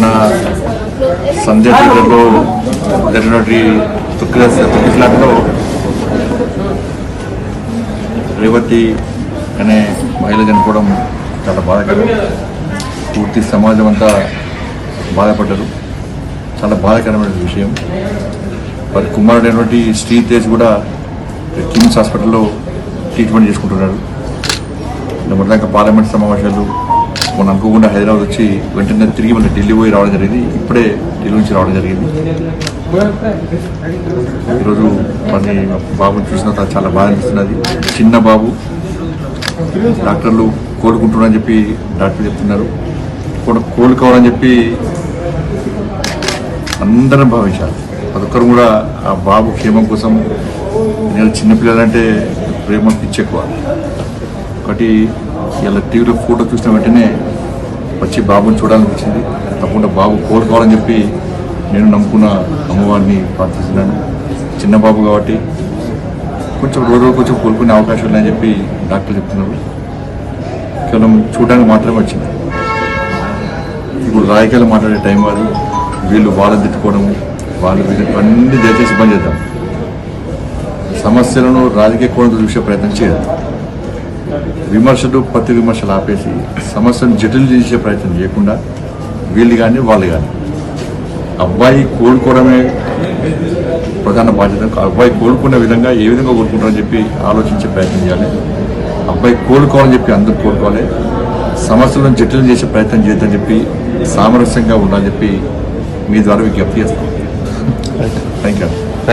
మొన్న సంజయ్ థియేటర్లో జరిగినటువంటి తొక్కిసలాటలో రేవతి అనే మహిళ చనిపోవడం చాలా బాధాకరం. పూర్తి సమాజం అంతా బాధపడ్డారు. చాలా బాధాకరమైన విషయం. వారి కుమారుడైనటువంటి శ్రీతేజ్ కూడా కిమ్స్ హాస్పిటల్లో ట్రీట్మెంట్ చేసుకుంటున్నాడు. మొదటిదాకా పార్లమెంట్ సమావేశాలు మొన్న అనుకోకుండా హైదరాబాద్ వచ్చి వెంటనే తిరిగి మళ్ళీ ఢిల్లీ పోయి రావడం జరిగింది. ఇప్పుడే ఢిల్లీ నుంచి రావడం జరిగింది. ఈరోజు మరి బాబుని చూసిన తర్వాత చాలా బాధ అనిపిస్తున్నది. చిన్న బాబు, డాక్టర్లు కోలుకుంటున్నారని చెప్పి డాక్టర్లు చెప్తున్నారు. కోలుకోవాలని చెప్పి అందరం భావించాలి. ప్రతి ఒక్కరు కూడా ఆ బాబు క్షేమం కోసం. నేను చిన్నపిల్లలంటే ప్రేమ పిచ్చి ఎక్కువ. ఒకటి ఇలా టీవీలో ఫోటో చూసిన వెంటనే వచ్చి బాబుని చూడాలనిపించింది. తప్పకుండా బాబు కోలుకోవాలని చెప్పి నేను నమ్ముకున్న అమ్మవారిని ప్రార్థిస్తున్నాను. చిన్న బాబు కాబట్టి కొంచెం రోజు కొంచెం కోలుకునే అవకాశం ఉన్నాయని చెప్పి డాక్టర్లు చెప్తున్నారు. కేవలం చూడడానికి మాత్రమే వచ్చింది. ఇప్పుడు రాజకీయాలు మాట్లాడే టైం కాదు. వీళ్ళు వాళ్ళని తిట్టుకోవడం, వాళ్ళు వీళ్ళు అన్ని దయచేసి బంద్ చేద్దాం. సమస్యలను రాజకీయ కోణంతో చూసే ప్రయత్నం చేయదు. విమర్శలు ప్రతి విమర్శలు ఆపేసి సమస్యను జటిలు చేసే ప్రయత్నం చేయకుండా వీళ్ళు కానీ వాళ్ళు కానీ అబ్బాయి కోలుకోవడమే ప్రధాన బాధ్యత. అబ్బాయి కోలుకునే విధంగా ఏ విధంగా కోలుకుంటారని చెప్పి ఆలోచించే ప్రయత్నం చేయాలి. అబ్బాయి కోలుకోవాలని చెప్పి అందరూ కోలుకోవాలి. సమస్యలను జటిలు చేసే ప్రయత్నం చేయొద్దని చెప్పి సామరస్యంగా ఉండాలని చెప్పి మీ ద్వారా విజ్ఞప్తి చేస్తాం. Thank you.